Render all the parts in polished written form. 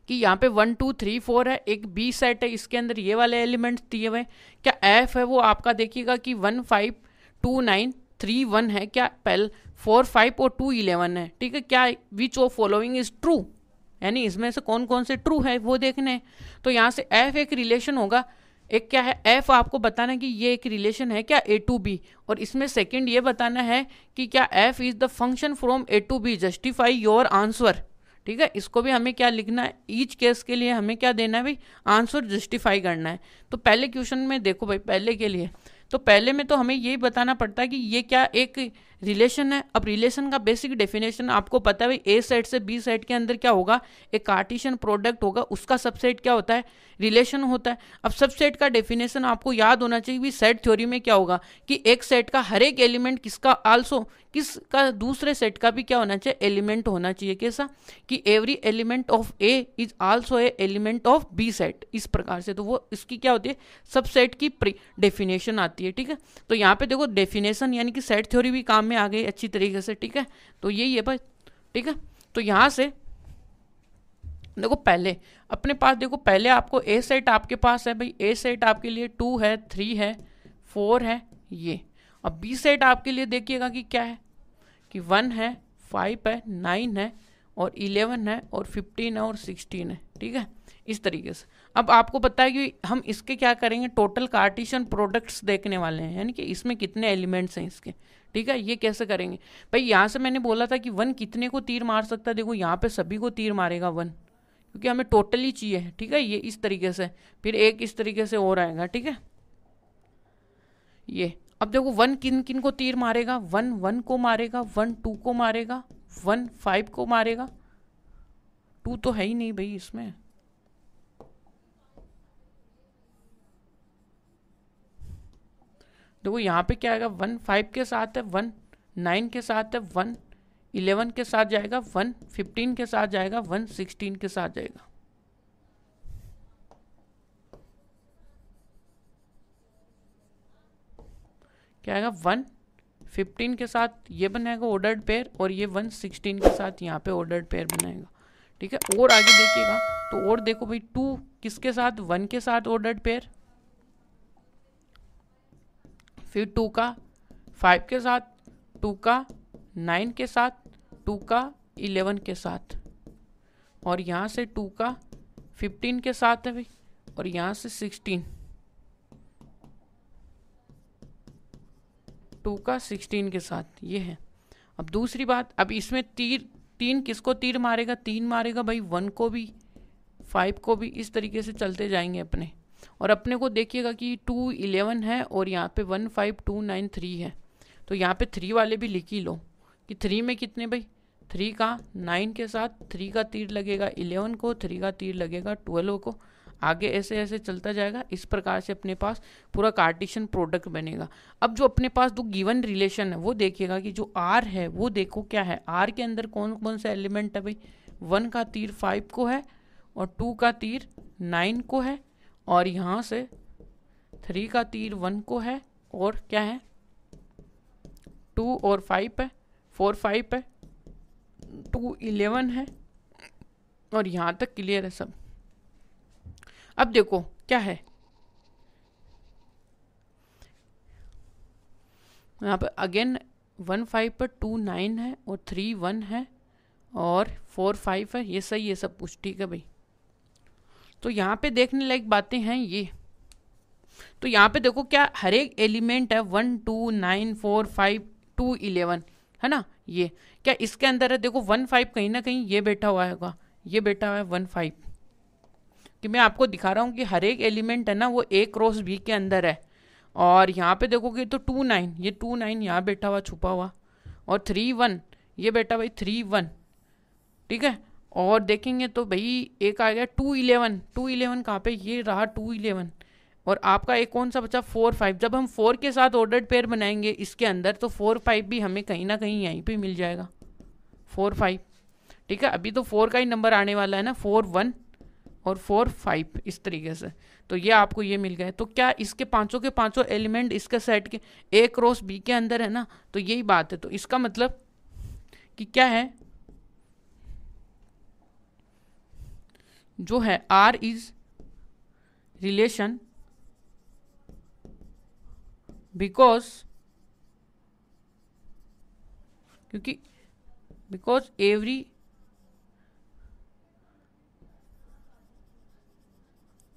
कि यहाँ पे 1 2 3 4 है, एक बी सेट है, इसके अंदर ये वाले एलिमेंट्स दिए हुए हैं। क्या एफ है वो आपका देखिएगा कि 1 5 2 9 3 1 है, क्या पहले 4 5 और 2 11 है, ठीक है। क्या which of following is true, यानी इसमें से कौन कौन से ट्रू है वो देखने हैं। तो यहाँ से एफ एक रिलेशन होगा, एक क्या है एफ आपको बताना है कि ये एक रिलेशन है क्या ए टू बी, और इसमें सेकंड ये बताना है कि क्या F is the function from A to B, justify your answer, ठीक है। इसको भी हमें क्या लिखना है, ईच केस के लिए हमें क्या देना है भाई, आंसर जस्टिफाई करना है। तो पहले क्वेश्चन में देखो भाई, पहले के लिए तो पहले में तो हमें यही बताना पड़ता है कि ये क्या एक रिलेशन है। अब रिलेशन का बेसिक डेफिनेशन आपको पता है भाई, ए सेट से बी सेट के अंदर क्या होगा, एक कार्टेशियन प्रोडक्ट होगा, उसका सबसेट क्या होता है, रिलेशन होता है। अब सबसेट का डेफिनेशन आपको याद होना चाहिए भी, सेट थ्योरी में क्या होगा कि एक सेट का हर एक एलिमेंट किसका आल्सो, किसका दूसरे सेट का भी क्या होना चाहिए, एलिमेंट होना चाहिए। कैसा कि every element of A is also a element of B set, इस प्रकार से। तो वो इसकी क्या होती है, सबसेट की डेफिनेशन आती है, ठीक है। तो यहाँ पे देखो डेफिनेशन यानी कि सेट थ्योरी भी काम में आ गई अच्छी तरीके से, ठीक है। तो यही है भाई, ठीक है। तो यहाँ से देखो पहले अपने पास, देखो पहले आपको ए सेट आपके पास है भाई, ए सेट आपके लिए 2 है 3 है 4 है ये। अब बी सेट आपके लिए देखिएगा कि क्या है कि 1 है 5 है 9 है और 11 है और 15 है और 16 है, ठीक है, इस तरीके से। अब आपको पता है कि हम इसके क्या करेंगे, टोटल कार्टेशियन प्रोडक्ट्स देखने वाले हैं, यानी कि इसमें कितने एलिमेंट्स हैं इसके, ठीक है। ये कैसे करेंगे भाई, यहाँ से मैंने बोला था कि 1 कितने को तीर मार सकता है, देखो यहाँ पे सभी को तीर मारेगा 1, क्योंकि हमें टोटली चाहिए, ठीक है। ये इस तरीके से, फिर एक इस तरीके से और आएगा, ठीक है ये। अब देखो 1 किन किन को तीर मारेगा, 1 1 को मारेगा, 1 2 को मारेगा, 1 5 को मारेगा, 2 तो है ही नहीं भाई इसमें। देखो यहाँ पे क्या आएगा, 1 5 के साथ है, 1 9 के साथ है, 1 11 के साथ जाएगा, 1 15 के साथ जाएगा, 1 16 के साथ जाएगा। क्या आएगा, 1 15 के साथ ये बनाएगा ऑर्डर्ड पेयर, और ये 1 16 के साथ यहाँ पे ऑर्डर्ड पेयर बनाएगा, ठीक है। और आगे देखिएगा तो और देखो भाई, 2 किसके साथ, 1 के साथ ऑर्डर्ड पेयर, फिर 2 का 5 के साथ, 2 का 9 के साथ, 2 का 11 के साथ, और यहाँ से 2 का 15 के साथ है भाई, और यहाँ से 16, 2 का 16 के साथ ये है। अब दूसरी बात, अब इसमें तीन किसको तीर मारेगा, 3 मारेगा भाई, 1 को भी 5 को भी, इस तरीके से चलते जाएंगे अपने। और अपने को देखिएगा कि 2 11 है और यहाँ पे 1 5 2 9 3 है, तो यहाँ पे 3 वाले भी लिख ही लो कि 3 में कितने भाई, 3 का 9 के साथ 3 का तीर लगेगा 11 को, 3 का तीर लगेगा 12 को, आगे ऐसे ऐसे चलता जाएगा। इस प्रकार से अपने पास पूरा कार्टेशियन प्रोडक्ट बनेगा। अब जो अपने पास दो गिवन रिलेशन है वो देखिएगा कि जो आर है वो देखो क्या है, आर के अंदर कौन कौन सा एलिमेंट है भाई, 1 का तीर 5 को है और 2 का तीर 9 को है, और यहाँ से 3 का तीर 1 को है, और क्या है 2 और 5 है, 4 5 है, 2 11 है, और यहाँ तक क्लियर है सब। अब देखो क्या है, यहाँ पर अगेन 1 5 पर 2 9 है और 3 1 है और 4 5 है, ये सही है सब कुछ, ठीक है भाई। तो यहाँ पे देखने लायक बातें हैं ये। तो यहाँ पे देखो क्या हर एक एलिमेंट है 1 2 9 4 5 2 11 है ना, ये क्या इसके अंदर है, देखो 1 5 कहीं ना कहीं ये बैठा हुआ है, ये बैठा हुआ है 1 5, कि मैं आपको दिखा रहा हूँ कि हर एक एलिमेंट है ना वो A क्रॉस B के अंदर है। और यहाँ पे देखोगे तो 2 9, ये 2 9 यहाँ बैठा हुआ छुपा हुआ, और 3 1 ये बैठा भाई 3 1, ठीक है। और देखेंगे तो भाई एक आ गया 2 11, 2 11 कहाँ पे, ये रहा 2 11, और आपका एक कौन सा बचा 4 5। जब हम 4 के साथ ऑर्डर्ड पेयर बनाएंगे इसके अंदर तो 4 5 भी हमें कहीं ना कहीं यहीं पे मिल जाएगा 4 5, ठीक है। अभी तो 4 का ही नंबर आने वाला है ना, 4 1 और 4 5 इस तरीके से। तो ये आपको ये मिल गए। तो क्या इसके पांचों के पांचों एलिमेंट इसके सेट के A क्रॉस B के अंदर है ना, तो यही बात है। तो इसका मतलब कि क्या है जो है R is relation because every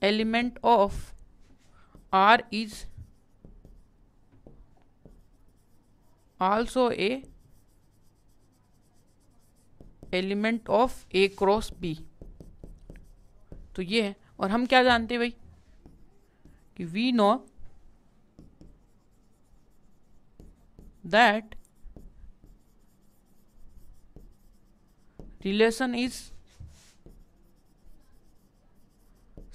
element of R is also a element of A cross B। तो ये है। और हम क्या जानते हैं भाई कि we know that relation is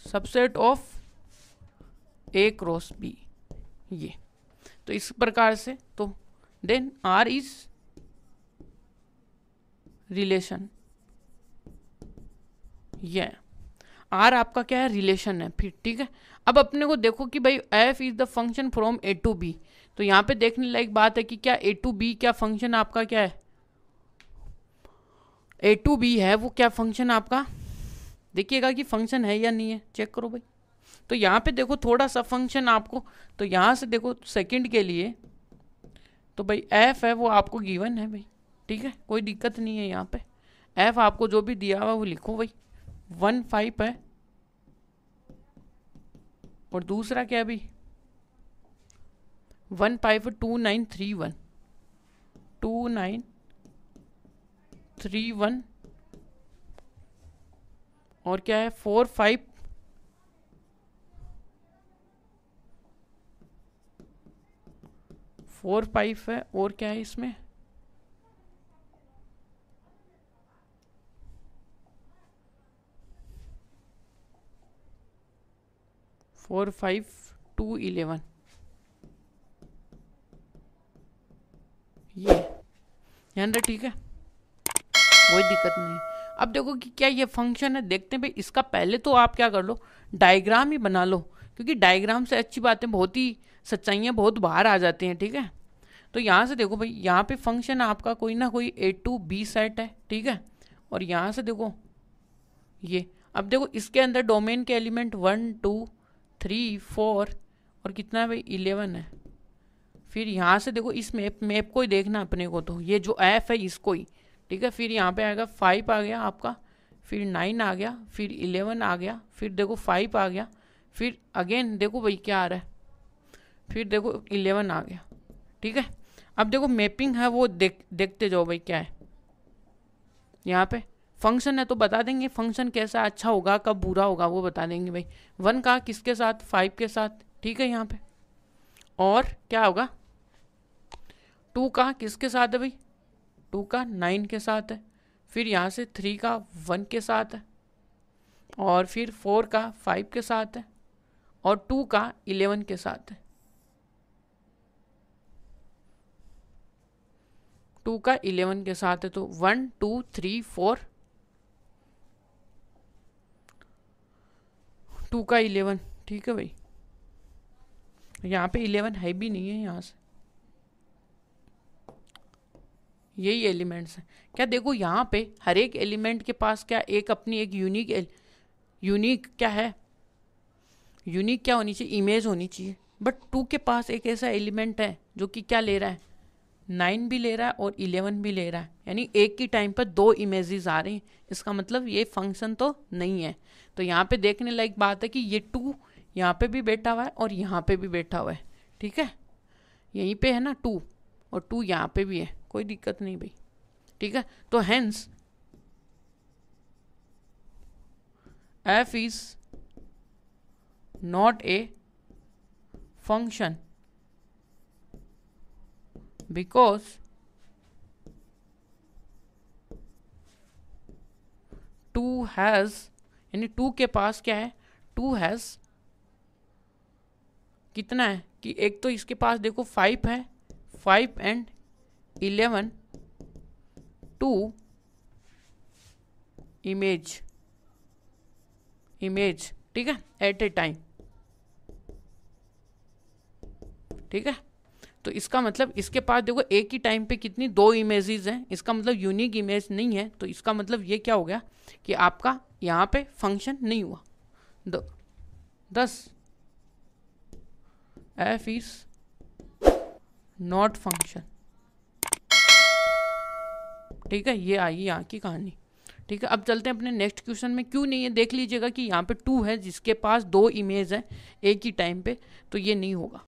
subset of A cross B। ये तो इस प्रकार से, तो देन R इज रिलेशन, ये R आपका क्या है, रिलेशन है। फिर ठीक है, अब अपने को देखो कि भाई f is the function from A to B। तो यहाँ पे देखने लायक बात है कि क्या A टू B क्या फंक्शन आपका क्या है, A टू B है वो क्या फंक्शन आपका, देखिएगा कि फंक्शन है या नहीं है, चेक करो भाई। तो यहाँ पे देखो थोड़ा सा फंक्शन आपको, तो यहाँ से देखो सेकंड के लिए, तो भाई f है वो आपको गिवन है भाई, ठीक है, कोई दिक्कत नहीं है। यहाँ पे f आपको जो भी दिया हुआ वो लिखो भाई। 1.5 है और दूसरा क्या है भाई 1.5 2931 2931 और क्या है 4.5 4.5 है और क्या है इसमें 4.5 2.11 ये ध्यान रहे, ठीक है, कोई दिक्कत नहीं। अब देखो कि क्या ये फंक्शन है, देखते हैं भाई इसका पहले तो आप क्या कर लो डायग्राम ही बना लो, क्योंकि डायग्राम से अच्छी बातें बहुत ही सच्चाइयाँ बहुत बाहर आ जाती हैं, ठीक है। तो यहाँ से देखो भाई यहाँ पे फंक्शन आपका कोई ना कोई A टू B सेट है, ठीक है, और यहाँ से देखो ये, अब देखो इसके अंदर डोमेन के एलिमेंट 1 2 3 4 और कितना है भाई 11 है। फिर यहाँ से देखो इस मैप को ही देखना अपने को, तो ये जो f है इसको ही, ठीक है। फिर यहाँ पे आएगा 5 आ गया आपका, फिर 9 आ गया, फिर 11 आ गया, फिर देखो 5 आ गया, फिर अगेन देखो भाई क्या आ रहा है, फिर देखो 11 आ गया, ठीक है। अब देखो मैपिंग है वो देखते जाओ भाई क्या है। यहाँ पे फंक्शन है तो बता देंगे फंक्शन कैसा अच्छा होगा कब बुरा होगा वो बता देंगे भाई। 1 का किसके साथ 5 के साथ, ठीक है यहाँ पे, और क्या होगा 2 का किसके साथ है भाई 2 का 9 के साथ है, फिर यहाँ से 3 का 1 के साथ है, और फिर 4 का 5 के साथ है, और 2 का 11 के साथ है, 2 का 11 के साथ है। तो 1 2 3 4 2 का 11, ठीक है भाई। यहाँ पे 11 है भी नहीं है, यहाँ से यही एलिमेंट्स हैं क्या। देखो यहाँ पे हर एक एलिमेंट के पास क्या एक अपनी एक यूनिक क्या है, यूनिक क्या होनी चाहिए, इमेज होनी चाहिए। बट 2 के पास एक ऐसा एलिमेंट है जो कि क्या ले रहा है 9 भी ले रहा है और 11 भी ले रहा है, यानी एक की टाइम पर 2 इमेजेस आ रही हैं। इसका मतलब ये फंक्शन तो नहीं है। तो यहाँ पे देखने लायक बात है कि ये 2 यहाँ पे भी बैठा हुआ है और यहाँ पे भी बैठा हुआ है, ठीक है, यहीं पे है ना 2 और 2 यहाँ पे भी है, कोई दिक्कत नहीं भाई, ठीक है। तो hence f is not a function because two has, यानी 2 के पास क्या है 2 हैज कितना है कि एक तो इसके पास देखो 5 है, 5 एंड 11 2 इमेज, ठीक है, एट ए टाइम, ठीक है। तो इसका मतलब इसके पास देखो एक ही टाइम पे कितनी 2 इमेजेस हैं, इसका मतलब यूनिक इमेज नहीं है। तो इसका मतलब ये क्या हो गया कि आपका यहाँ पे फंक्शन नहीं हुआ। दस एफ इज नॉट फंक्शन। ठीक है, ये आई यहाँ की कहानी। ठीक है, अब चलते हैं अपने नेक्स्ट क्वेश्चन में। क्यों नहीं है देख लीजिएगा कि यहाँ पे 2 है जिसके पास 2 इमेज है एक ही टाइम पे, तो ये नहीं होगा।